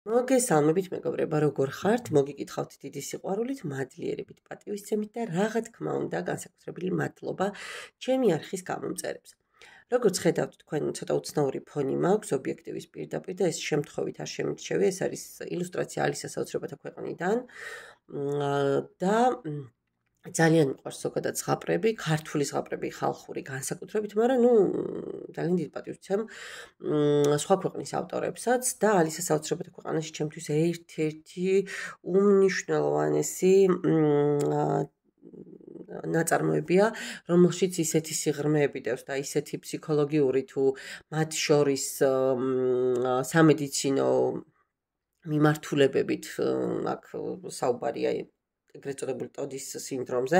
მოგესალმებით მეგობრებო, როგორ ხართ? მოგიკითხავთ დიდი სიყვარულით, მადლიერებით, პატივისცემით და რა თქმა უნდა, განსაკუთრებული მადლობა ჩემი არხის გამომწერებს. როგორც ხედავთ, თქვენ ცოტა უცნაური ფონი მაქვს ობიექტივის პირდაპირ და ეს შემთხვევით არ შემირჩევი, ეს არის ილუსტრაცია ალისას საოცრებათა ქვეყნიდან და ძალიან მიყვარს ზოგადად ზღაპრები, ქართული ზღაპრები, ხალხური განსაკუთრებით, მაგრამ ძალიან დიდ პატივს ვცემ სხვა ქვეყნის ავტორებსაც და ალისას საოცრებათა ქვეყანაში ჩემთვის ერთ-ერთი უმნიშვნელოვანესი ნაწარმოებია, რომელშიც ისეთი სიღრმეები დევს და ისეთი ფსიქოლოგიური თუ მათ შორის სამედიცინო მიმართულებებით აქ საუბარია ეგრეთ წოდებული ტოდის სინდრომზე,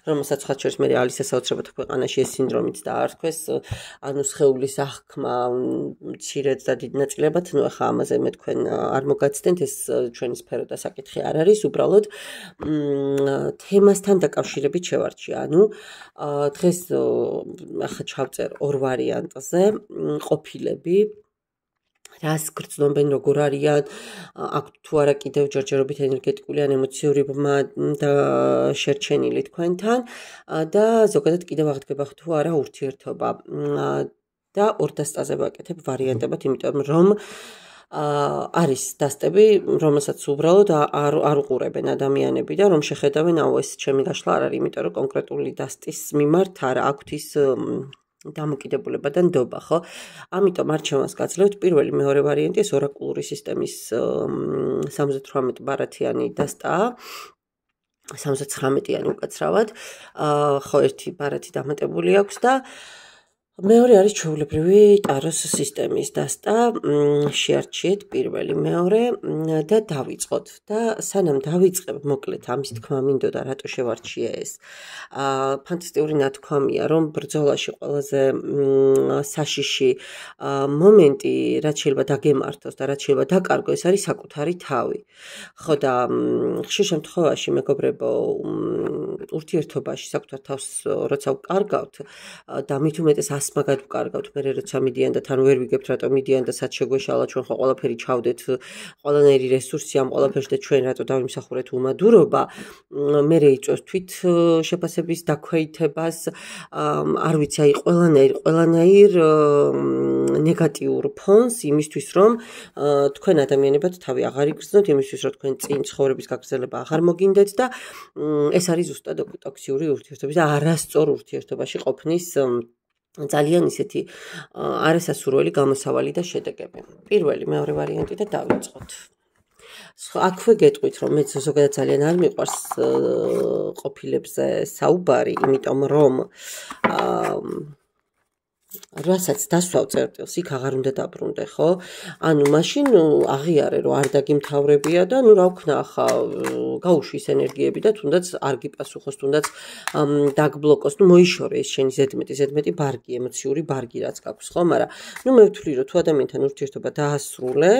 რომელსაც სხვა შორის მე ალისას საოცრებათა ქვეყანაში ეს სინდრომიც დაარქვეს, ანუ სხეულის აღქმა მცირედ და დიდ ნაწილებად, ახლა ამაზე მე თქვენ არ მოგაცდენთ, ეს ჩვენი სფერო და საკითხი არ არის, უბრალოდ თემასთან დაკავშირებით შევარჩი, ანუ დღეს ახლა ჩავწერ ორ ვარიანტზე ყოფილები, რას გრძნობენ, როგორ არიან, აქვთ თუ არა კიდევ ჯერჯერობით ენერგეტიკული ან ემოციური ბმა და შერჩენილი თქვენთან და ზოგადად კიდევ აღდგება თუ არა ურთიერთობა და ორ დასტაზე ვაკეთებ ვარიანტებად, იმიტომ რომ არის დასტები, რომელსაც უბრალოდ არ უყურებენ ადამიანები და რომ შეხედავენ, ეს ჩემი გაშლა არ არის, იმიტომ რომ კონკრეტული დასტის მიმართ არ აქვთ ის დამოკიდებულება და ნდობა, ხო? ამიტომ არჩევანს გაძლევთ პირველი, მეორე ვარიანტი ეს ორაკულური სისტემის 78 ბარათიანი დასტაა. 79-იანი უკაცრავად. ხო, ერთი ბარათი დამატებული აქვს და მეორე არის ჩვეულებრივი ტაროს სისტემის დასტა. შეარჩიეთ პირველი, მეორე და დავიწყოთ. და სანამ დავიწყებ, მოკლედ ამის თქმა მინდოდა, რატო შევარჩიე ეს. ფანტასტიკური ნათქვამია, რომ ბრძოლაში ყველაზე საშიში მომენტი, რაც შეიძლება დაგემართოს და რაც შეიძლება დაკარგო, ეს არის საკუთარი თავი. ხო და ხშირ შემთხვევაში მეგობრებო, ურთიერთობაში საკუთარ თავს როცა ვკარგავთ და მით უმეტეს მაგად ვკარგავთ, მე როცა მიდიან და თან ვერ ვიგებთ, რატომ მიდიან და სად შეგვეშალა, ჩვენ ხო ყველაფერი ჩავდეთ, ყველანაირი რესურსი ამ ყველაფერში და ჩვენ რატო დავიმსახურეთ უმადურობა, მე იწვევს თვით შეფასების დაქვეითებას, არ ვიცი, აი ყველანაირ ნეგატიურ ფონს იმისთვის, რომ თქვენ ადამიანებად თავი აღარ იგრძნოთ, იმისთვის, რომ თქვენ წინ ცხოვრების გაგრძელება აღარ მოგინდეთ და ეს არის ზუსტად ტოქსიური ურთიერთობის და არასწორ ურთიერთობაში ყოფნის ძალიან ისეთი არასასურველი გამოსავალი და შედეგები. პირველი, მეორე ვარიანტი და დავიწყოთ. აქვე გეტყვით, რომ მე ზოგადად ძალიან არ მიყვარს ყოფილებზე საუბარი, იმიტომ რომ რასაც დასვავ წერტილს, იქ აღარ უნდა დაბრუნდე, ხო? ანუ მაშინ აღიარე, რომ არ დაგიმთავრებია და რა ვქნა ახლა, გაუშვის ენერგიები და თუნდაც არ გიპასუხოს, თუნდაც დაგბლოკოს, მოიშორე ეს შენი ზედმეტი ბარგი, ემოციური ბარგი რაც გაქვს, ხო? მაგრამ მე ვთვლი, რომ თუ ადამიანთან ურთიერთობა დაასრულე,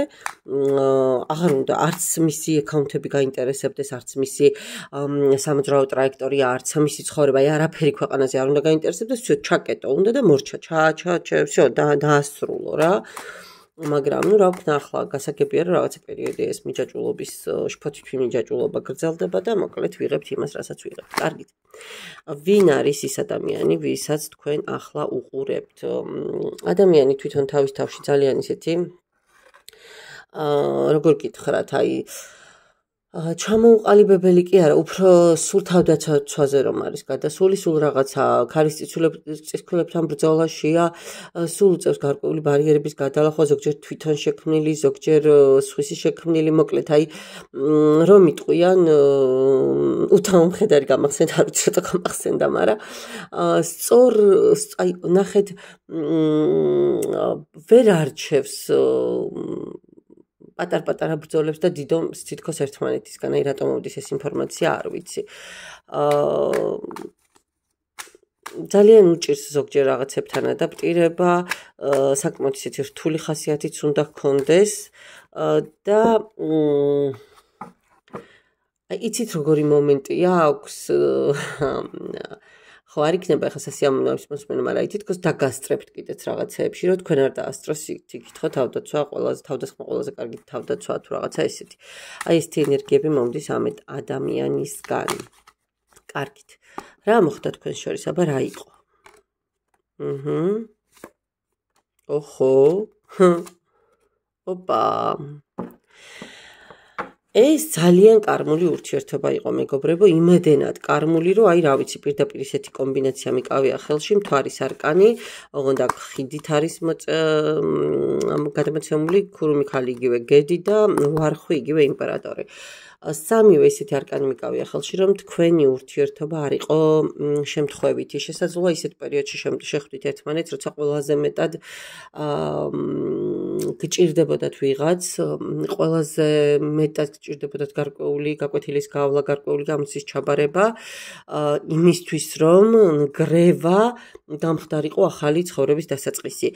აღარ უნდა არც მისი აკაუნტები გაინტერესებდეს, არც მისი სამოძრაო ტრაექტორია, არც მისი ცხოვრება, არაფერი ქვეყანაზე არ უნდა გაინტერესებდეს, всё ჩაკეტო უნდა და მორჩა, всё დაასრულო რა. მაგრამ რა ვქნა ახლა გასაგებია რომ რაღაცა პერიოდი ეს მიჯაჭვულობის შფოთვითი მიჯაჭვულობა გრძელდება და მოკლედ ვიღებთ იმას, რასაც ვიღებთ. კარგით. ვინ არის ის ადამიანი, ვისაც თქვენ ახლა უყურებთ? ადამიანი თვითონ თავის თავში ძალიან ისეთი როგორ გითხრათ, აი ჩამოუყალიბებელი კი არა, უფრო სულ თავდაცვაზე რომ არის გადასული, სულ რაღაცა ქარის წისქვილებთან ბრძოლაშია, სულ უწევს გარკვეული ბარიერების გადალახვა, ზოგჯერ თვითონ შექმნილი, ზოგჯერ სხვისი შექმნილი, მოკლედ აი რომ იტყვიან უთანამხედარი გამახსენდა, არ ვიცი რატო გამახსენდა, მაგრამ სწორ აი ნახეთ ვერ არჩევს პატარ-პატარა ბრძოლებს და დიდ ომს თითქოს ერთმანეთისგან, აი რატომ მომდის ეს ინფორმაცია, არ ვიცი. ძალიან უჭირს ზოგჯერ რაღაცებთან ადაპტირება, საკმაოდ ისეთი რთული ხასიათიც უნდა ჰქონდეს და იცით როგორი მომენტია აქვს ხო, არ იქნება ახლა სასიამოვნოების მოსმენა, მაგრამ თითქოს დაგასწრებთ კიდეც რაღაცეებში, რომ თქვენ არ დაასწროს იქითხო თავდაცვა, თავდასხმა ყველაზე კარგი თავდაცვა თუ რაღაცა ესეთი. აი ესეთი ენერგიები მომდის ამ ადამიანისგან. კარგით. რა მოხდა თქვენ შორის, აბა რა იყო? ოხო. ოპა. ეს ძალიან კარმული ურთიერთობა იყო, მეგობრებო, იმედენად კარმული, რომ აი რა ვიცი, პირდაპირ ისეთი კომბინაცია მიკავია ხელში, მთვარის არკანი, ოღონდ აქ ხიდით არის გადამოცემული, ქურუმი ქალი იგივე გედი და ვარხვი იგივე იმპერატორი. სამივე ისეთი არკანი მიკავია ხელში, რომ თქვენი ურთიერთობა არ იყო შემთხვევითი. შესაძლოა ისეთ პერიოდში შეხვდით ერთმანეთს, როცა ყველაზე მეტად გჭირდებოდათ ვიღაც, ყველაზე მეტად გჭირდებოდათ გარკვეული გაკვეთილის გავლა, გარკვეული გამოცდის ჩაბარება, იმისთვის, რომ ნგრევა გამხდარიყო ახალი ცხოვრების დასაწყისი.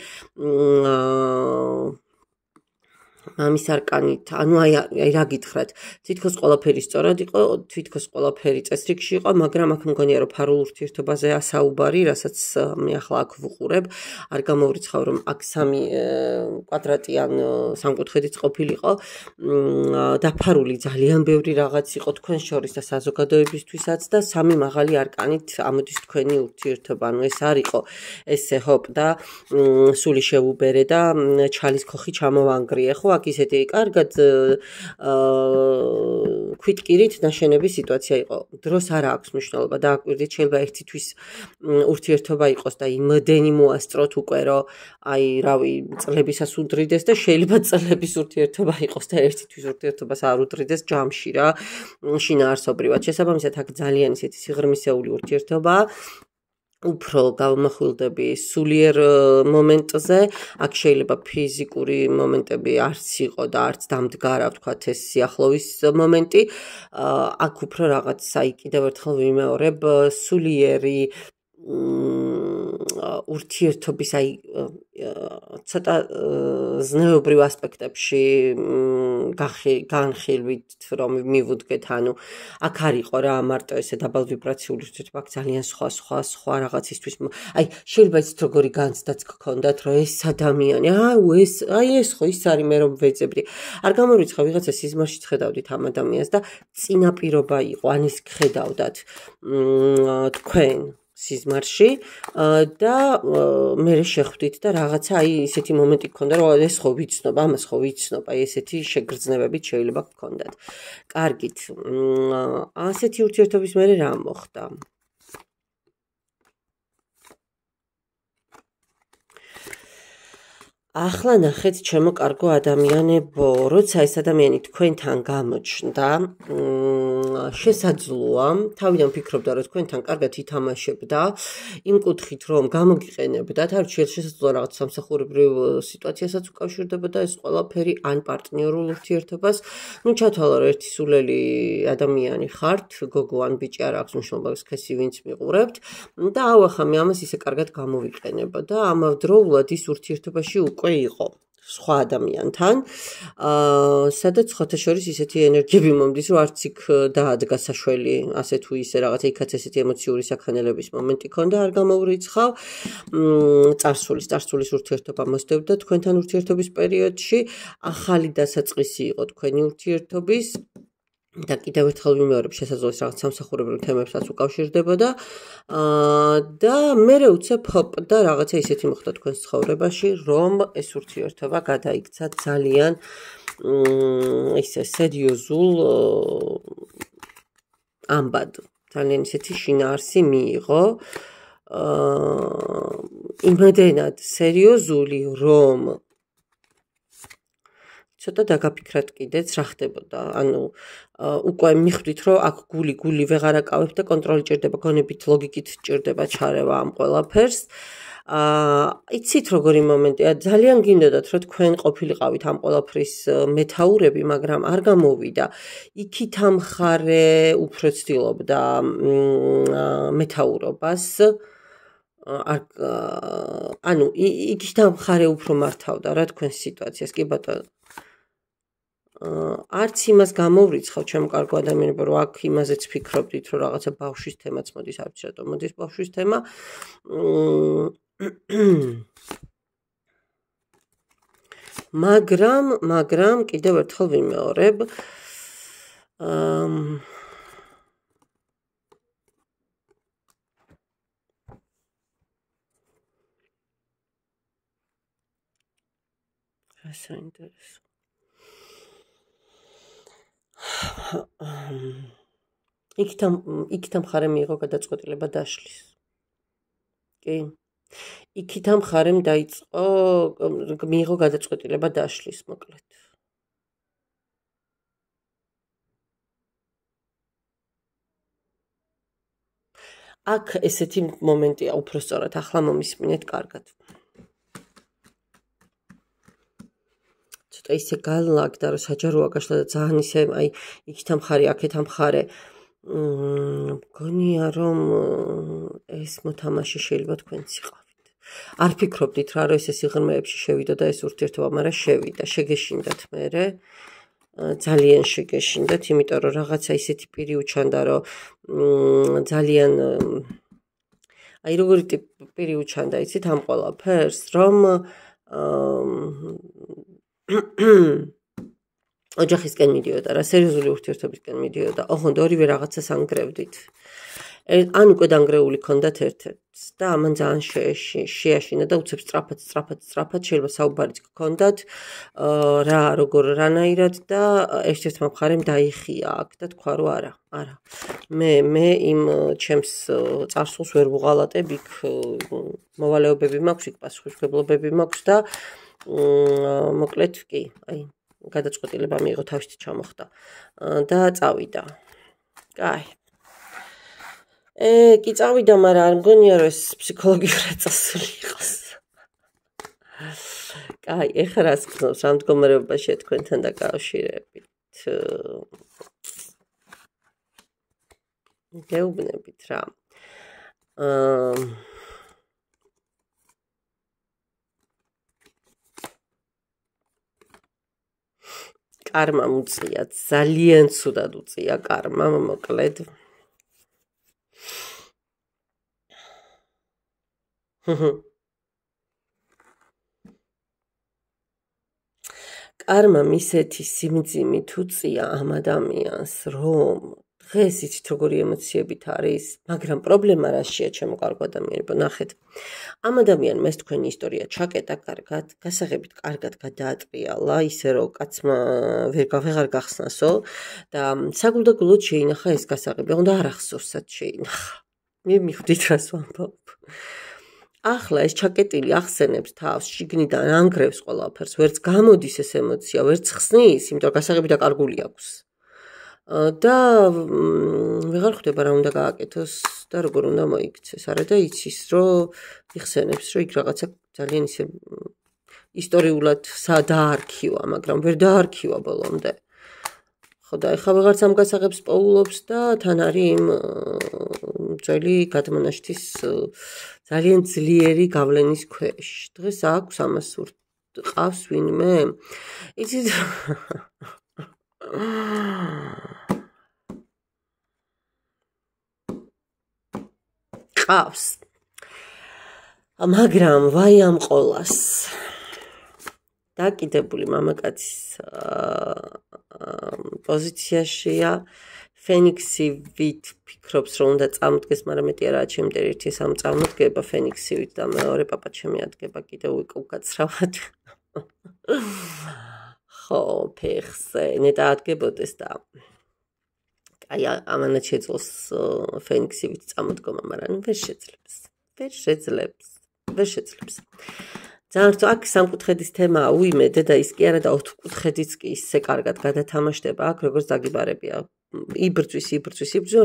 ამის არკანით, ანუ აი რა გითხრათ, თითქოს ყველაფერი სწორად იყო, თითქოს ყველაფერი წესრიგში იყო, მაგრამ აქ მგონია რომ ფარულ ურთიერთობაზე ასაუბარი, რასაც მე ახლა აქ ვუყურებ, არ გამოვრიცხავ რომ აქ სამი კვადრატიან სამკუთხედიც ყოფილიყო, დაფარული ძალიან ბევრი რაღაც იყო თქვენ შორის და საზოგადოებისთვისაც და სამი მაღალი არკანით ამოდის თქვენი ურთიერთობა, ანუ ეს არ იყო ესე ჰოპ და სული შეუბერე და ჩალის ქოხი ჩამოვანგრიე, ხო აქ ისეთი კარგად ქვიტკირით ნაშენების სიტუაცია იყო. დროს არ აქვს მნიშვნელობა და აკვირდით შეიძლება ერთი თვის ურთიერთობა იყოს და იმდენი მოასწროთ უკვე რომ აი რავი წლებისას უდრიდეს და შეიძლება წლების ურთიერთობა იყოს და ერთი თვის ურთიერთობას არ უდრიდეს ჯამში რა შინაარსობრივად. შესაბამისად აქ ძალიან ისეთი სიღრმისეული ურთიერთობაა. უფრო გავმახვილდები სულიერ მომენტზე, აქ შეიძლება ფიზიკური მომენტები არც იყო და არც დამდგარა, ვთქვათ, ეს სიახლოვის მომენტი. აქ უფრო რაღაც აი კიდევ ერთხელ ვიმეორებ, სულიერი ურთიერთობის აი ცოტა ზნეობრივ ასპექტებში განხილვით რომ მივუდგეთ, ანუ აქ არ იყო რა მარტო ესე დაბალ ვიბრაციული ურთიერთობა, აქ ძალიან სხვა რაღაცისთვის აი შეიძლება ის როგორი განცდაც გქონდათ, რომ ეს ადამიანი ეს ხო ის არის მე რომ ვეძებდი. არ გამორიცხავ ვიღაცა სიზმარშიც ხედავდით ამ ადამიანს და წინაპირობა იყო, ან ის გხედავდათ თქვენ სიზმარში და მე შეხვდით და რაღაცა აი ესეთი მომენტი გქონდა რომ ეს ხო ვიცნობ, ამას ხო ვიცნობ, აი ესეთი შეგრძნებებით შეიძლება გქონდათ. კარგით. ასეთი ურთიერთობის მერე რა მოხდა? ახლა ნახეთ ჩემო კარგო ადამიანებო, როცა ეს ადამიანი თქვენთან გამოჩნდა, შესაძლოა თავიდან ფიქრობდა რომ თქვენთან კარგად ითამაშებდა, იმ კუთხით რომ გამოგიყენებდათ, არ ვიცი, შესაძლოა რაღაც სამსახურებრივ სიტუაციასაც უკავშირდებოდა ეს ყველაფერი ან პარტნიორულ ურთიერთობას. ნუ ჩათვალა რომ ერთი სულელი ადამიანი ხართ, გოგო ან ბიჭი არ აქვს მნიშვნელობა, სქესი ვინც მიყურებთ და ავახამი ამას ისე კარგად გამოვიყენება და ამავდროულად ის ურთიერთობაში უკვე იყო სხვა ადამიანთან, სადაც ხოთა შორის ისეთი ენერგიები მომდის, რომ არც იქ დაადგა საშველი, ასე თუ ისე რაღაცა იქაც ესეთი ემოციური საქანელების მომენტი ქონდა, არ გამოვრიცხავ. წარსულის ურთიერთობა მოსდევდა თქვენთან ურთიერთობის პერიოდში, ახალი დასაწყისი იყო თქვენი ურთიერთობის და კიდევ ერთხელ ვიმეორებ, შესაძლოა რაღაც სამსახურებრივ თემებსაც უკავშირდებოდა და მერე უცებ ჰოპ და რაღაცა ისეთი მოხდა თქვენს ცხოვრებაში, რომ ეს ურთიერთობა გადაიქცა ძალიან ისე სერიოზულ ამბად. ძალიან ისეთი შინაარსი მიიღო. იმდენად სერიოზული, რომ ცოტა დაგაფიქრათ კიდეც რა ხდებოდა. ანუ უკვე მიხვდით რომ აქ გული ვეღარ აკავებ და კონტროლი ჭირდება, გონებით ლოგიკით ჭირდება ჩარევა ამ ყველაფერს. იცით როგორი მომენტია, ძალიან გინდოდათ რომ თქვენ ყოფილიყავით ამ ყველაფრის მეთაურები, მაგრამ არ გამოვიდა. იქით ამხარე უფრო ცდილობდა მეთაურობას. ანუ იქით ამხარე უფრო მართავდა რა თქვენს სიტუაციას, კი ბატონო. არც იმას გამოვრიცხავ ჩემ კარგო ადამიანებო, რომ აქ იმაზეც ფიქრობდით, რომ რაღაცა ბავშვის თემაც მოდის, არც რატომ მოდის ბავშვის თემა. მაგრამ კიდევ ერთხელ ვიმეორებ, რა საინტერესო. იქით მხარემ მიიღო გადაწყვეტილება დაშლის. კი. იქით მხარემ მიიღო გადაწყვეტილება დაშლის, მოკლედ. აქ ესეთი მომენტია, უფრო სწორად, ახლა მომისმინეთ კარგად. ცოტა ისე გალაგდა, რომ საჯაროა გაშლა და ძალიან ისე, აი, იქით მხარე, აქეთ მხარე. მგონია, რომ ეს მოთამაშე შეიძლება თქვენც იყავით. არ ფიქრობდით რა, რომ ესე სიღრმეებში შევიდოდა ეს ურთიერთობა, მაგრამ შევიდა, შეგეშინდათ მერე. ძალიან შეგეშინდათ, იმიტომ რომ რაღაცა ისეთი პირი უჩანდა, რომ ძალიან აი როგორი პირი უჩანდა, იცით ამ ყველაფერს, რომ ოჯახისკენ მიდიოდა რა, სერიოზული ურთიერთობისკენ მიდიოდა. ოღონდ ორივე რაღაცას ანგრევდით. ან უკვე დანგრეული ქონდათ ერთ-ერთს და ამან ძალიან შეაშინა და უცებ სწრაფად შეიძლება საუბარიც გქონდათ რა როგორ რანაირად და ერთ-ერთმა მხარემ დაიხია აქ და თქვა რომ არა მე იმ ჩემს წარსულს ვერ ვუღალატებ, იქ მოვალეობები მაქვს, იქ პასუხისმგებლობები მაქვს და მოკლედ კი, აი გადაწყვეტილება მიიღო, თავში ჩამოხდა და წავიდა. კაი. კი წავიდა, მაგრამ არ მგონია რომ ეს ფსიქოლოგიურად წასული იყოს. კაი, ეხლა რას გქნობს, რა მდგომარეობაშია თქვენთან დაკავშირებით? გეუბნებით რა. კარმამ უწია, ძალიან ცუდად უწია კარმამ, მოკლედ. კარმამ ისეთი სიმძიმით უწია ამ ადამიანს, რომ დღეს იცით როგორი ემოციებით არის, მაგრამ პრობლემა რაშია ჩემო კარგო ადამიანებო, ნახეთ. ამ ადამიანმა ეს თქვენი ისტორია ჩაკეტა კარგად, გასაღებით კარგად გადაატრიალა, ისე რომ კაცმა ვეღარ გახსნასო და საგულდაგულოდ შეინახა ეს გასაღები, უნდა არ ახსოვსად შეინახა. მე მიხვდით რას ვამბობ. ახლა ეს ჩაკეტილი ახსენებს თავს, შიგნიდან ანგრევს ყველაფერს, ვერც გამოდის ეს ემოცია, ვერც ხსნის, იმიტომ რომ გასაღები დაკარგული აქვს. და ვეღარ ხვდება რა უნდა გააკეთოს და როგორ უნდა მოიქცეს. არა და იცის, რომ იხსენებს, რომ იქ რაღაცა ძალიან ისე ისტორიულად დაარქივა, მაგრამ ვერ დაარქივა ბოლომდე. ხო და ეხლა ვეღარც ამ გასაღებს პოულობს და თან არის იმ ძველი გადმონაშთის ძალიან ძლიერი გავლენის ქვეშ. დღეს აქვს ამას ყავს ვინმე? იცით ყავს. მაგრამ ვაი ამ ყოლას. დაკიდებული მამაკაცის პოზიციაშია, ფენიქსივით ფიქრობს, რომ უნდა წამდგეს, მაგრამ მეტი არაა ჩემი ერთი ეს ამ წამდგება ფენიქსივით და მეორე პაპა ჩემი ადგება კიდევ უკაცრავად. ხო, ფეხზე ნეტა ადგებოდეს და აი ამანაც შეძლოს ფენიქსივით წამდგომა, მაგრამ ვერ შეძლებს. ძალიან აქ სამკუთხედის თემაა უიმედე და ის კი არა და ოთხკუთხედიც კი ისე კარგად გადათამაშდება აქ როგორც დაგიბარებია. იბრძვის,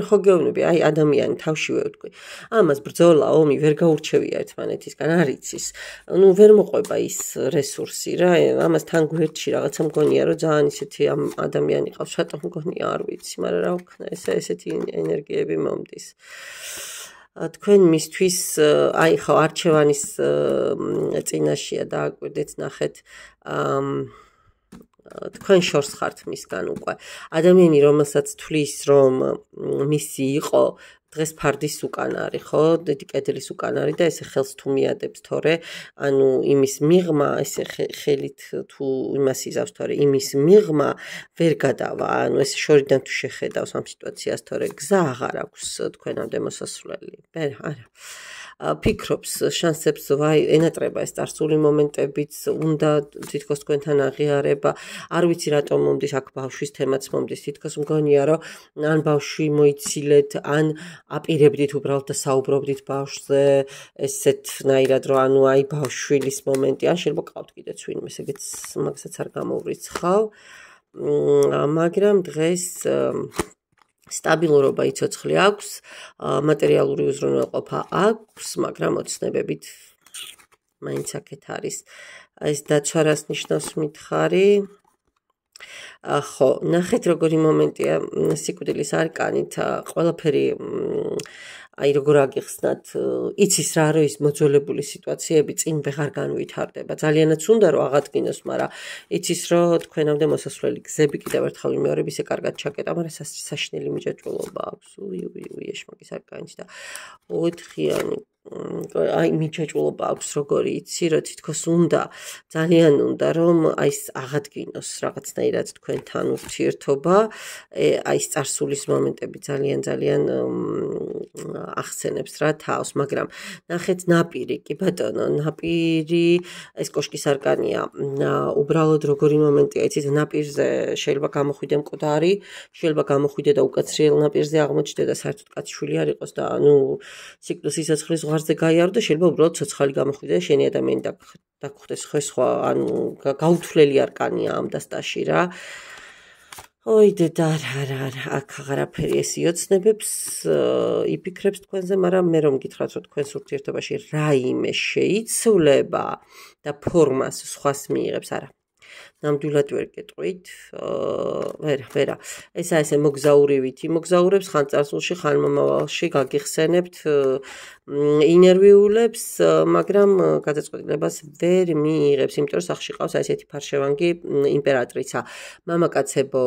ხო გეუბნები, აი ადამიანი თავშივე ვთქვი. ამას ბრძოლა, ომი ვერ გაურჩევია ერთმანეთისგან, არ იცის. ნუ ვერ მოყვება ის რესურსი რა, ამას თან გვერდში რაღაცა მგონია, რომ ძალიან ისეთი ამ ადამიანი ყავს, რატომ მგონია, არ ვიცი, მაგრამ რა ვქნა, ესეთი ენერგიები მომდის. თქვენ მისთვის აი ხო არჩევანის წინაშია დააკვირდეთ, ნახეთ თქვენ შორს ხართ მისგან უკვე. ადამიანი, რომელსაც თვლის, რომ მისი იყო დღეს ფარდის უკან არის, ხო? დიდი კედლის უკან არის და ესე ხელს თუ მიადებს, თორე, ანუ იმის მიღმა, ესე ხელით თუ იმას იზავს, თორე იმის მიღმა ვერ გადავა. ანუ ესე შორიდან თუ შეხედავს ამ სიტუაციას, თორე გზა აღარ აქვს თქვენამდე მოსასვლელი. არა. ფიქრობს, შანსებს ენატრება ეს წარსული მომენტებიც, უნდა თითქოს თქვენთან აღიარება. არ ვიცი რატომ მომდის აქ ბავშვის თემაც მომდის, თითქოს მგონია, რომ ან ბავშვი მოიცილეთ, ან აპირებდით უბრალოდ და საუბრობდით ბავშვზე, ესეთნაირად, რომ ანუ აი ბავშვილის მომენტი, ან შეიძლება ყავთ კიდეც ვინმე, მაგასაც არ გამოვრიცხავ, მაგრამ დღეს სტაბილურობა იცოცხლე აქვს, მატერიალური უზრუნველყოფა აქვს, მაგრამ ოცნებებით მაინც აქეთ არის. ეს დაცვა რას ნიშნავს მითხარი? ხო, ნახეთ როგორი მომენტია სიკვდილის არკანით, ყველაფერი აი როგორ აგიხსნათ, იცის რა არის ის მოძველებული სიტუაციები წინ ვეღარ განვითარდება. ძალიანაც უნდა რომ აღადგინოს, მაგრამ იცის რომ თქვენამდე მოსასვლელი გზები კიდევ ერთხელ ვიმეორებ, ისე კარგად ჩაკეტა, მაგრამ საშინელი მიჯაჭვულობა აქვს. ეშმაკის არკანით და 4-იანი აი მიჯაჭვულობა აქვს, როგორი იცი, რომ თითქოს უნდა, ძალიან უნდა, რომ აი აღადგინოს რაღაცნაირად თქვენთან ურთიერთობა, აი ეს წარსულის მომენტები ძალიან ახსენებს რა თავს, მაგრამ ნახეთ ნაპირი, კი ბატონო, ნაპირი, ეს კოშკის არკანია, უბრალოდ როგორი მომენტია, იცით, ნაპირზე შეიძლება გამოხვიდე მკვდარი, შეიძლება გამოხვიდე და უკაცრიელ ნაპირზე აღმოჩნდე და საერთოდ კაცშვილი არ იყოს და ანუ სიკვდილის სიცოცხლის ზღვარზე გაიარო და შეიძლება უბრალოდ ცოცხალი გამოხვიდე და შენი ადამიანი დაგხვდეს სხვა, ანუ გაუთვლელი არკანია ამ დასტაში რა. ой დედა არა, აქ აღარაფერი ეს იოცნებებს იფიქრებს თქვენზე, მაგრამ მე რომ გითხრათ, რომ თქვენს ურთიერთობაში რაიმე შეიცვლება და ფორმას სხვას მიიღებს, არა. ნამდვილად ვერ გეტყვით, ვერა. ესა ესე მოგზაურივით, იმოგზაურებს ხან წარსულში, ხან მომავალში გაგიხსენებთ ინერვიულებს, მაგრამ გადაწყვეტილებას ვერ მიიღებს, იმიტომ რომ სახლში ყავს ესეთი ფარშევანგი იმპერატრიცა. მამაკაცებო,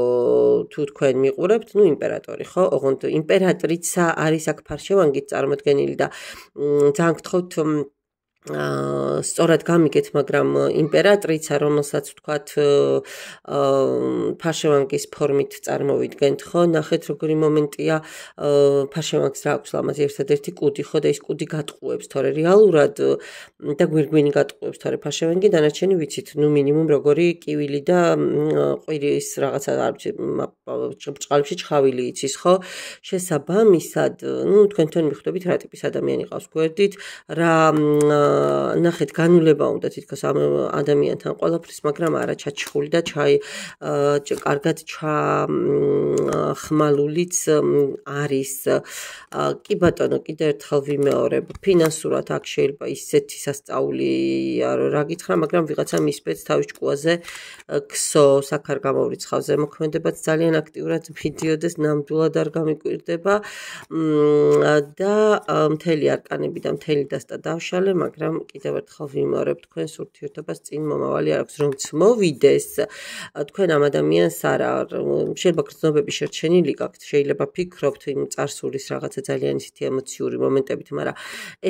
თუ თქვენ მიყურებთ, ნუ იმპერატორი, ხო? ოღონდ იმპერატრიცა არის აქ ფარშევანგით წარმოდგენილი და ძალიან გთხოვთ სწორად გამიგეთ, მაგრამ იმპერატრიცა, რომელსაც ვთქვათ ფარშევანგის ფორმით წარმოვიდგენთ, ხო? ნახეთ როგორი მომენტია, ფარშევანგს რა აქვს ლამაზი ერთადერთი კუდი, ხო? და ის კუდი გატყუებს, თორე რეალურად და გვირგვინი გატყუებს, თორე ფარშევანგი დანარჩენი ვიცით, ნუ მინიმუმ როგორი კივილი და ყვირის რაღაცა არ ვიცი, ბრჭყალებში ჩხავილი იცის, ხო? შესაბამისად, ნუ თქვენთან მიხვდებით რა ტიპის ადამიანი ყავს გვერდით, რა ნახეთ განულება უნდა თითქოს ამ ადამიანთან ყველაფრის, მაგრამ არა ჩაჩხული და კარგად ჩახმალულიც არის. კი ბატონო, კიდე ერთხელ ვიმეორებ, ფინანსურად აქ შეიძლება ისეთი სასწაულია, რომ რა გითხრა, მაგრამ ვიღაცა მისპეც თავის ჭკუაზე ქსოს, აქ არ გამოვრიცხავ ზემოქმედებაც ძალიან აქტიურად მიდიოდეს, ნამდვილად არ გამიკვირდება და მთელი არკანები და მთელი დასტა დავშალე, მაგრამ კიდევ ერთხელ ვიმეორებ, თქვენს ურთიერთობას წინ მომავალი არ აქვს, რომც მოვიდეს, თქვენ ამ ადამიანს არა, შეიძლება გრძნობები შერჩენილი გაქვთ, შეიძლება ფიქრობთ იმ წარსულის რაღაცა ძალიან ისეთი ემოციური მომენტებით, მაგრამ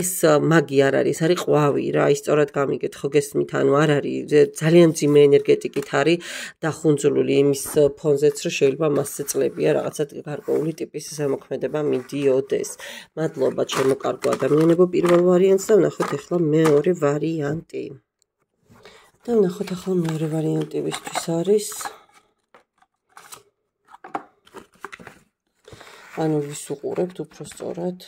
ეს მაგი არ არის, არის ყვავი რა, ის სწორად გამიგეთ, ხო გესმით, ანუ არ არის, ძალიან მძიმე ენერგეტიკით არის დახუნძურული იმის ფონზეც, რომ შეიძლება მასზე წლებია რაღაცა გარკვეული ტიპის ზემოქმედება მიდიოდეს. მადლობა ჩემო კარგო ადამიანებო, პირველ ვარიანტს და ვნახოთ ახლა მეორე ვარიანტი. და ვნახოთ ახლა მეორე ვარიანტი ვისთვის არის. ანუ ვის უყურებთ უფრო სწორად.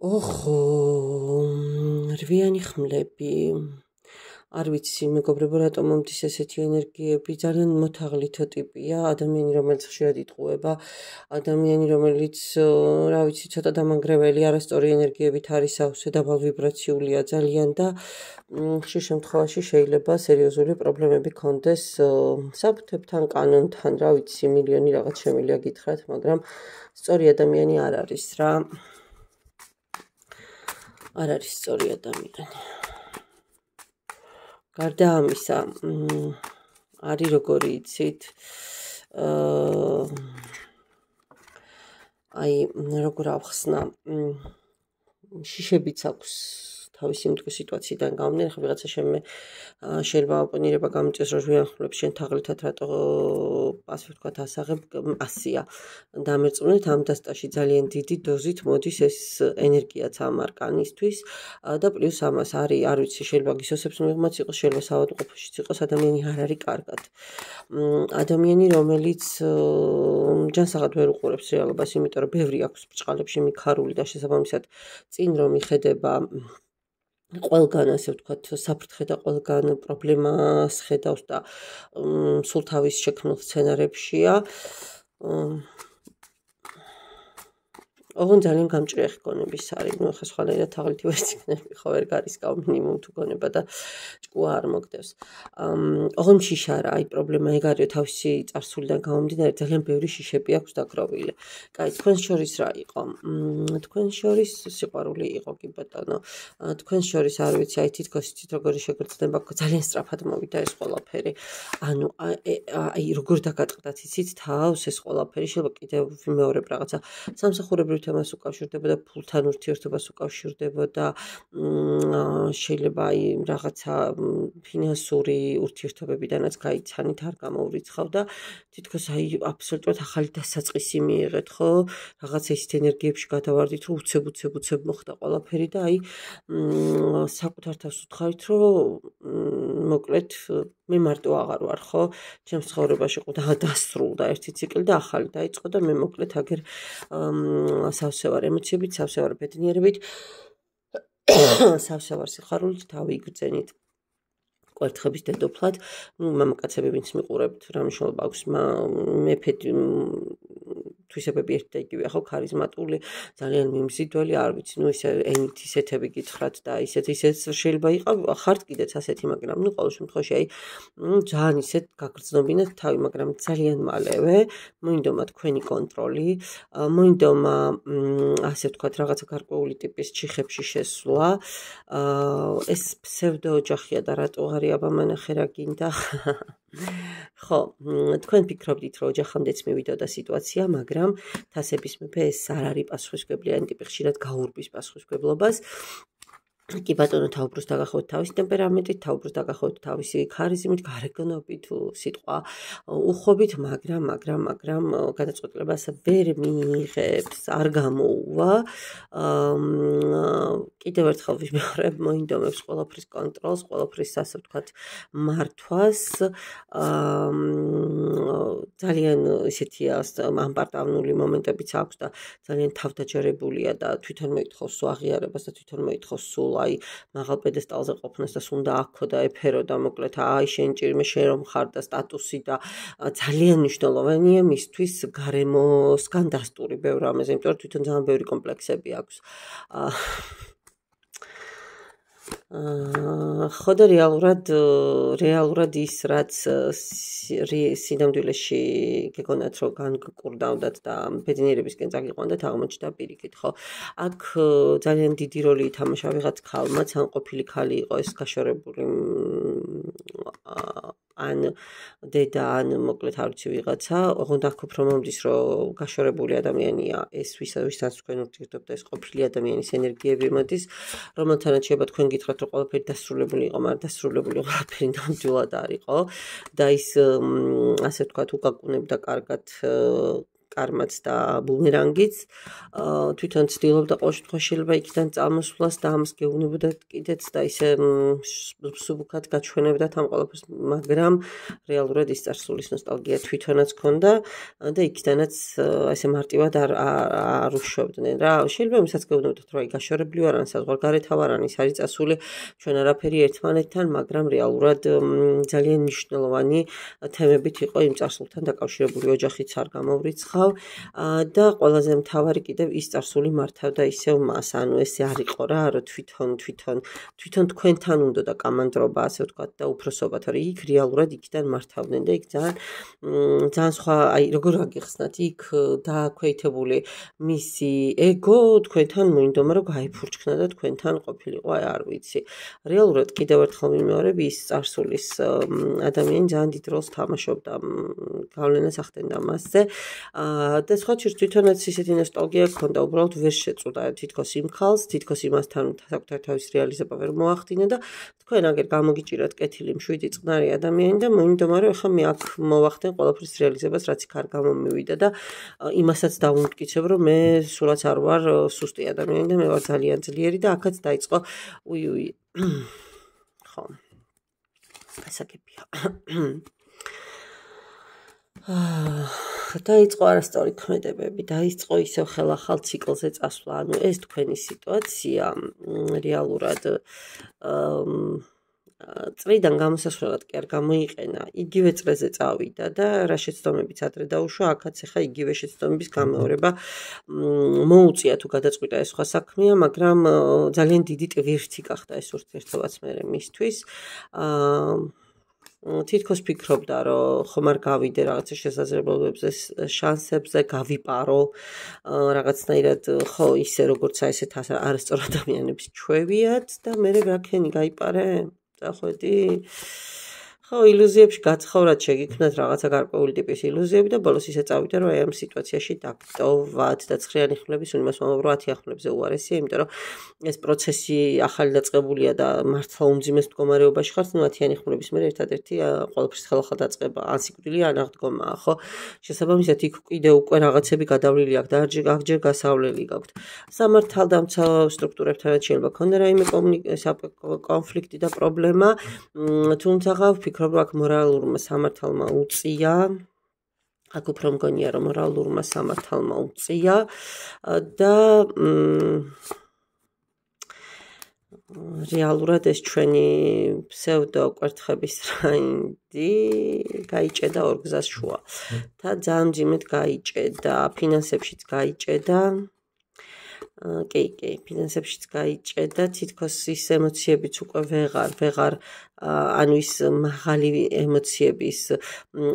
ოხო, რვიანი ხმლები. არ ვიცი, მეგობრებო, რატომ მომდის ესეთი ენერგიები, ძალიან მოთაღლითო ტიპია, ადამიანი, რომელიც ხშირად იტყუება, ადამიანი, რომელიც, რა ვიცი, ცოტა დამანგრეველი, არასწორი ენერგიებით არის ავსე, დაბალ ვიბრაციულია ძალიან და ხშირ შემთხვევაში შეიძლება სერიოზული პრობლემები ქონდეს საფრთხებთან, კანონთან, რა ვიცი, მილიონი რაღაც შემიძლია გითხრათ, მაგრამ სწორი ადამიანი არ არის რა. არ არის სწორი ადამიანი. გარდა ამისა, არის როგორი იცით, აი, როგორ ავხსნა, შიშებიც აქვს თავისი მდგომი სიტუაციიდან გამომდინარე, ხა ვიღაცა შეიძლება ოპონირება გამიწეს, რომ ვიანხულებ შენ თაღლითად რატო ასე ვთქვათ ასაღებ, ასია. დამერწმუნეთ, ამ დასტაში ძალიან დიდი დოზით მოდის ეს ენერგიაც ამ არკანისთვის და პლუს ამას არის, არ ვიცი, შეიძლება გისოსებს მიღმაც იყოს, შეიძლება საავადმყოფოშიც იყოს, ადამიანი არ არის კარგად. ადამიანი, რომელიც ჯანსაღად ვერ უყურებს რეალობას, იმიტომ რომ ბევრი აქვს ბრჭყალებში მიქარული და შესაბამისად წინ რომ იხედება ყველგან, ასე ვთქვათ, საფრთხე და ყველგან პრობლემას ხედავს და სულ თავის შექმნილ სცენარებშია. ოღონდ ძალიან გამჭრიახი გონების არის, ნუ ხა სხვანაირად თაღლითი ვერ ციგნები ხო ვერ გარისკავ მინიმუმ თუ გონება და ჭკუა არ მოგდევს. ოღონდ შიშა რა, აი პრობლემა ეგ არის, თავისი წარსულიდან გამომდინარე ძალიან ბევრი შიშები აქვს დაგროვილი. კაი, თქვენ შორის რა იყო? თქვენ შორის სიყვარული იყო კი ბატონო. თქვენ შორის არ ვიცი, აი თითქოს იცით როგორი შეგრძნება, ძალიან სწრაფად მოვიდა ეს ყველაფერი. ანუ აი როგორ დაგატყდათ იცით თავს ეს ყველაფერი, შეიძლება კიდევ ვიმეორებ რაღაცა სამსახურებრივ თემას უკავშირდება და ფულთან ურთიერთობას უკავშირდებოდა, შეიძლება აი რაღაცა ფინანსური ურთიერთობებიდანაც გაიცანით, არ გამოურიცხავ და თითქოს აი აბსოლუტურად ახალი დასაწყისი მიიღეთ, ხო? რაღაცა ისეთ ენერგიებში გადავარდით, რომ უცებ მოხდა ყველაფერი და აი საკუთარ თავს უთხარით, რომ მოკლედ მე მარტო აღარ ვარ, ხო? ჩემს ცხოვრებაში დასრულდა ერთი ციკლი და ახალი დაიწყო და მე მოკლედ აგერ სავსე ვარ ემოციებით, სავსე ვარ ბედნიერებით, სავსე ვარ სიხარულით, თავი იგრძენით კვერთხების დედოფლად. ნუ მამაკაცები ვინც მიყურებთ, რა მნიშვნელობა აქვს მეფედ თვისებები ერთი და იგივეა, ხო, ქარიზმატული, ძალიან მიმზიდველი, არ ვიცი, ნუ ისე ენით ისეთები გითხრათ და ისეთ შეიძლება ხართ კიდეც ასეთი, მაგრამ ნუ ყოველ შემთხვევაში აი ძალიან ისეთ გაგრძნობინათ თავი, მაგრამ ძალიან მალევე მოინდომა თქვენი კონტროლი, მოინდომა ასე ვთქვათ რაღაცა გარკვეული ტიპის ჩიხებში შესვლა. ეს ფსევდო ოჯახია და რატო არის აბამანახე რა გინდა? ხო, თქვენ ფიქრობდით, რომ ოჯახამდეც მივიდოდა სიტუაცია, მაგრამ თასების მეფე ეს არ არის პასუხისმგებლიანი ტიპი, ხშირად გაურბის პასუხისმგებლობას. კი ბატონო, თავბრუს დაგახევთ თავისი ტემპერამენტით, თავბრუს დაგახევთ თავისი ქარიზმით, გარეგნობით, სიტყვა უხობით, მაგრამ გადაწყვეტილებას ვერ მიიღებს, არ გამოუვა. კიდევ ერთხელ ვიმეორებ, მოინდომებს ყველაფრის კონტროლს, ყველაფრის ასე ვთქვათ მართვას. ძალიან ისეთია ამპარტავნული მომენტებიც აქვს და ძალიან თავდაჯერებულია და თვითონ მოითხოვს აღიარებას და თვითონ მოითხოვს სულ აი მაღალ პედესტალზე ყოფნას და სუნდა აქო და ეფერო და მოკლედ აი შენ ჭირმე შენ რომ ხარ და სტატუსი და ძალიან მნიშვნელოვანია მისთვის გარემოსგან დასტური ბევრ რამეზე, იმიტომ რომ თვითონ ძალიან ბევრი კომპლექსები აქვს. ხო და რეალურად ის რაც სინამდვილეში გეგონათ რომ განკურნავდათ და ბედნიერებისკენ წაგიყვანდათ აღმოჩნდა პირიქით, ხო? აქ ძალიან დიდი როლი ითამაშა ვიღაც ქალმაც, ან ყოფილი ქალი იყო ეს გაშორებული ან დედა, ან მოკლედ არ ვიცი ვიღაცა, ოღონდ აქ უფრო მომდის, რომ გაშორებული ადამიანია ეს ვისაც თქვენ ურთიერთობთ და ეს ყოფილი ადამიანის ენერგიები მოდის, რომელთანაც შეიძლება თქვენ გითხრათ, რომ ყველაფერი დასრულებული იყო, მაგრამ დასრულებული ყველაფერი ნამდვილად არ იყო და ის ასე ვთქვათ უკაკუნებდა კარგად კარმაც და ბუმერანგიც თვითონ ცდილობდა ყოველ შემთხვევაში შეიძლება იქიდან წამოსვლას და ამას გეუბნებოდა კიდეც და ისე სუბუქად გაჩვენებდათ ამ ყველაფერს, მაგრამ რეალურად ის წარსულის ნოსტალგია თვითონაც ჰქონდა და იქიდანაც ესე მარტივად არ უშვებდნენ რა. შეიძლება იმისაც გეუბნებოდათ, რომ აი გაშორებული ვარან, საზღვარგარეთ ვარან, ის არის წასული ჩვენ არაფერი ერთმანეთთან, მაგრამ რეალურად ძალიან მნიშვნელოვანი თემებით იყო იმ წარსულთან დაკავშირებული, ოჯახიც არ გამოვრიცხავ და ყველაზე მთავარი კიდევ ის წარსული მართავდა ისევ მას, ანუ ესე არ იყო რა, რომ თვითონ თქვენთან უნდა და კამანდრობა, ასე ვთქვათ, და უფროსობა, თორე იქ რეალურად იქიდან მართავდნენ და იქ ძალიან სხვა, აი როგორ გაგიხსნათ, იქ დააქვეითებული მისი ეგო თქვენთან მოინდომა რომ გაიფურჩქნა და თქვენთან ყოფილიყო, აი არ ვიცი. რეალურად კიდევ ერთხელ მიმეორებ ის წარსულის ადამიანი ძალიან დიდ როლს თამაშობდა, გავლენას ახდენდა მასზე და სხვა ჩირს თვითონაც ისეთი ნოსტალგია ჰქონდა, უბრალოდ ვერ შეწუდა თითქოს იმ ხალხს, თითქოს იმასთან საკუთარ თავის რეალიზება ვერ მოახდინა და თქვენ აგერ გამოგიჭირათ კეთილი მშვიდი წყნარი ადამიანი და მოინდომა რომ ეხლა მე აქ მოვახდენ ყველაფრის რეალიზებას, რაც იქ არ გამომივიდა და იმასაც დავუმტკიცებ, რომ მე სულაც არ ვარ სუსტი ადამიანი და მე ვარ ძალიან ძლიერი და აქაც დაიწყო უი ხო ასაკებია დაიწყო არასწორი ქმედებები, დაიწყო ისევ ხელახალ ციკლზე წასვლა, ანუ ეს თქვენი სიტუაცია რეალურად წრიდან გამოსასვლელად კი არ გამოიყენა, იგივე წრეზე წავიდა და რა შეცდომებიც ადრე დაუშვა, აქაც ახლა იგივე შეცდომების გამეორება მოუწია თუ გადაწყვიტა ეს სხვა საქმეა, მაგრამ ძალიან დიდი ტვირთი გახდა ეს ურთიერთობაც მერე მისთვის. თითქოს ფიქრობდა, რომ ხომ არ გავიდე რაღაცა შესაძლებლობებზე, შანსებზე, გავიპარო რაღაცნაირად, ხო, ისე როგორც აი ესეთ არასწორ ადამიანებს ჩვევიათ და მე გაქენი გაიპარე, წახვედი. ხო, ილუზიებში გაცხოვრად შეგიქმნათ რაღაცა გარკვეული ტიპის ილუზიები და ბოლოს ისე წავიდა, რომ აი ამ სიტუაციაში დაგტოვათ და ცხრიანი ხმლების უნიმას მომავალ 10 ხმლებზე უარესია, იმიტომ რომ ეს პროცესი ახალი დაწყებულია და მართლა უმძიმეს მდგომარეობაში ხართ, 10 ხმლების მერე ერთადერთი ყველაფრის ხელახალ დაწყება, ან სიკვდილი ან აღდგომაა, ხო? შესაბამისად იქ კიდე უკვე რაღაცები გადავლილი აქვს და აღჯერ გასავლელი გაქვთ. სამართალდამცავ სტრუქტურებთანაც შეიძლება ქონდა რაიმე კონფლიქტი და პრობლემა, თუმცა ვფიქრობ, რომ აქ მორალურმა სამართალმა უწია, აქ უფრო მგონია, რომ მორალურმა სამართალმა უწია და რეალურად ეს ჩვენი ფსევდო კვერთხების რაინდი გაიჭედა ორ გზას შუა და ძალიან მძიმედ გაიჭედა, ფინანსებშიც გაიჭედა. კი, ფინანსებშიც გაიჭედა, თითქოს ის ემოციებიც უკვე ვეღარ ანუ ის მაღალი ემოციების,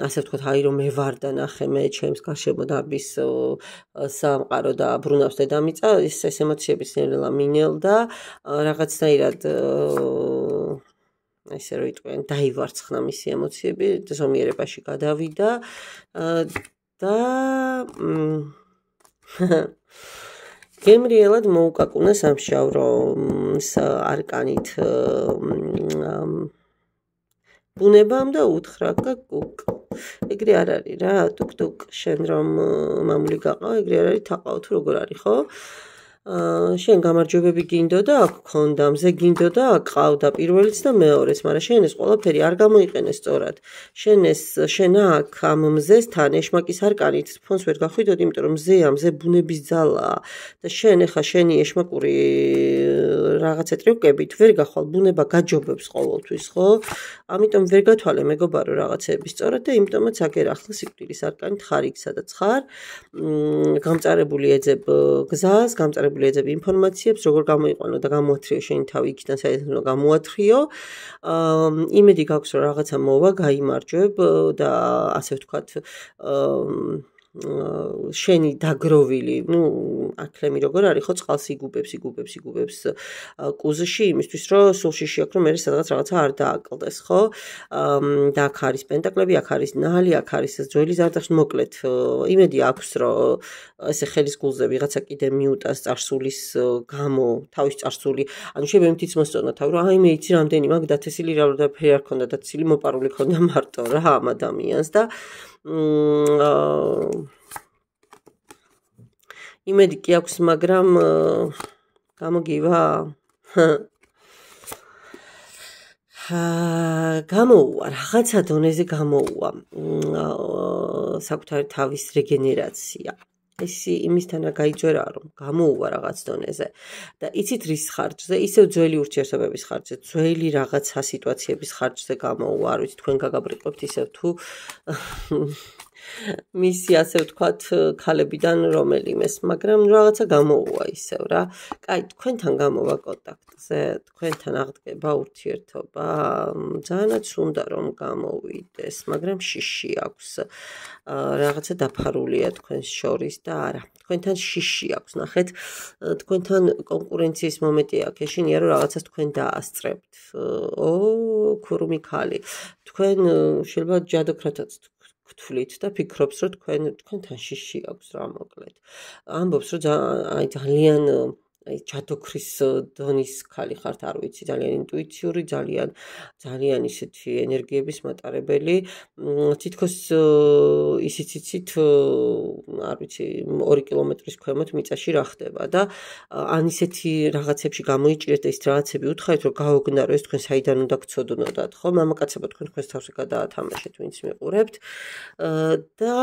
ასე ვთქვათ, აი რომ მე ვარ და ნახე მე ჩემს გარშემო დაბის სამყარო და ბრუნავს დედამიწა, ეს ემოციების ნელა მინელდა, რაღაცნაირად ესე რომ იტყვიან, დაივარცხნა მისი ემოციები, ზომიერებაში გადავიდა და გემრიელად მოუკაკუნა სამშაბრო არკანით ბუნებამ და უთხრა კუკ. ეგრე არ არის რა, ტუკ-ტუკ, შენ რომ მამული გაყავ, ეგრე არ არის თაყავ თუ როგორ არის, ხო? შენ გამარჯვებები გინდოდა, აქ გქონდა, მზე გინდოდა, ყავდა პირველიც და მეორეც, მაგრამ შენ ეს ყველაფერი არ გამოიყენე სწორად. შენ აქ ამ მზესთან ეშმაკის არკანით ფონს ვერ გახვიდოდ, იმიტომ რომ მზე ბუნების ძალაა და შენ ახლა შენი ეშმაკური რაღაცა ტრიუკებით ვერ გახვალ, ბუნება გაჯობებს ყოველთვის, ხო? ამიტომ ვერ გათვალე მეგობარო რაღაცეები სწორად და იმიტომაც აგერ ახლა სიკვდილის არკანით ხარ იქ, სადაც ხარ, გამწარებული ეძებ გზას, გამწარებული ეძებ ინფორმაციებს, როგორ გამოიყვანო და გამოათრიო შენი თავი იქიდან, საერთოდ უნდა გამოათრიო. იმედი გაქვს, რომ რაღაცა მოვა, გაიმარჯვებ და ასე ვთქვათ, შენი დაგროვილი, აქლემი როგორ არის, ხო, წყალს იგუბებს კუზში, იმისთვის, რომ სულში შეაქ რომ მე სადღაც რაღაცა არ დააკლდეს, ხო? და აქ არის პენტაკლები, აქ არის ნალი, აქ არის ძველი ზარდახში, მოკლედ, იმედი აქვს, რომ ესე ხელის გულზე ვიღაცა კიდე მიუტას წარსულის გამო, თავის წარსული, ანუ შეიძლება იმითიც მოსწონა თავი, რომ აი მე იცი რამდენი მაგ დათესილი რაღაცაფერი არ ქონდა, დათესილი მოპარული ქონდა მარტო რა ამ ადამიანს და იმედი კი აქვს, მაგრამ გამოგივა? გამოუვა, რაღაცა დონეზე გამოუვა საკუთარი თავის რეგენერაცია. ეს იმისთანა გაიჯერა, რომ გამოუვა რაღაც დონეზე და იცით რის ხარჯზე, ისევ ძველი ურთიერთობების ხარჯზე, ძველი რაღაცა სიტუაციების ხარჯზე გამოუვა, არ ვიცი თქვენ გაგაბრიყებთ ისევ თუ მისი ასე ვთქვათ ქალებიდან რომელიმეს, მაგრამ რაღაცა გამოუვა ისევ რა. კაი, თქვენთან გამოვა კონტაქტზე, თქვენთან აღდგება ურთიერთობა, ძალიანაც უნდა რომ გამოვიდეს, მაგრამ შიში აქვს. რაღაცა დაფარულია თქვენს შორის და არა. თქვენთან შიში აქვს, ნახეთ, თქვენთან კონკურენციის მომენტი აქვს, ეშინია რომ რაღაცას თქვენ დაასწრებთ. ქურუმი ქალი. თქვენ შეიძლება ჯადოქრათაც გთვლით და ფიქრობს, რომ თქვენთან შიში აქვს რა მოკლედ. ამბობს, რომ აი ძალიან ჯადოქრის დონის ქალი ხართ, არ ვიცი, ძალიან ინტუიციური, ძალიან ისეთი ენერგიების მატარებელი. თითქოს ისიც იცით, არ ვიცი, 2 კილომეტრის ქვემოთ მიწაში რა ხდება და ან ისეთი რაღაცებში გამოიჭირეთ და ის რაღაცები უთხრეთ, რომ გაოგნარო ეს თქვენ საიდან უნდა გწოდნოდათ, ხო? მამაკაცებო თქვენ თქვენს თავზე გადაათამაშეთ, ვინც მიყურებთ და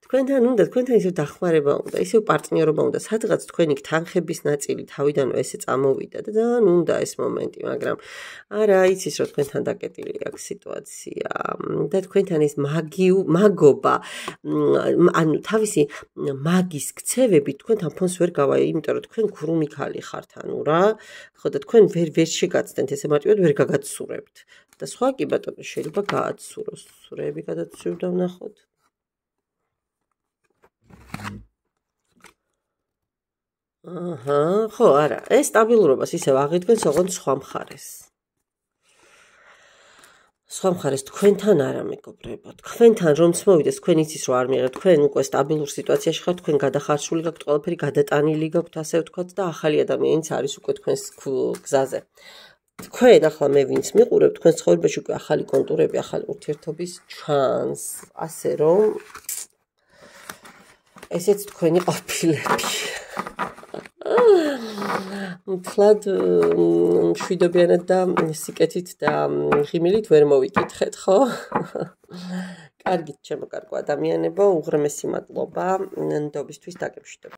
თქვენთან ისევ დახმარება უნდა, ისევ პარტნიორობა უნდა, სადღაც თქვენი თანხების ნაწილი თავიდანვე ესე წამოვიდა და ძალიან უნდა ეს მომენტი, მაგრამ არა იცის რომ თქვენთან დაკეტილი აქვს სიტუაცია და თქვენთან ეს მაგობა, ანუ თავისი მაგის ქცევები თქვენთან ფონს ვერ გავა, იმიტომ რომ თქვენ ქურუმი ქალი ხართ, ანუ რა, ხო და თქვენ ვერ შეგაცდენთ, ესე მარტივად ვერ გაგაცურებთ და სხვა კი ბატონო შეიძლება გააცუროს, სურები გადაცურდა ვნახოთ. ხო, არა, ეს სტაბილურობას ისევ აღიდგენს, ოღონდ სხვა მხარეს. სხვა მხარეს თქვენთან არა მეგობრებო, თქვენთან რომც მოვიდეს, თქვენ იცის რომ არ მიიღებთ, თქვენ უკვე სტაბილურ სიტუაციაში ხართ, თქვენ გადახარშული გაქვთ, ყველაფერი გადატანილი გაქვთ, ასე ვთქვათ და ახალი ადამიანიც არის უკვე თქვენს გზაზე. თქვენ ახლა მე ვინც მიყურებ, თქვენს ცხოვრებაში უკვე ახალი კონტურები, ახალი ურთიერთობის ჩანს, ასე რომ ესეც თქვენი ყოფილები. მთლად მშვიდობიანად და სიკეთით და ღიმილით ვერ მოვიკითხეთ, ხო? კარგით, ჩემო კარგო ადამიანებო, უღრმესი მადლობა ნდობისთვის დაგემშვიდობებით.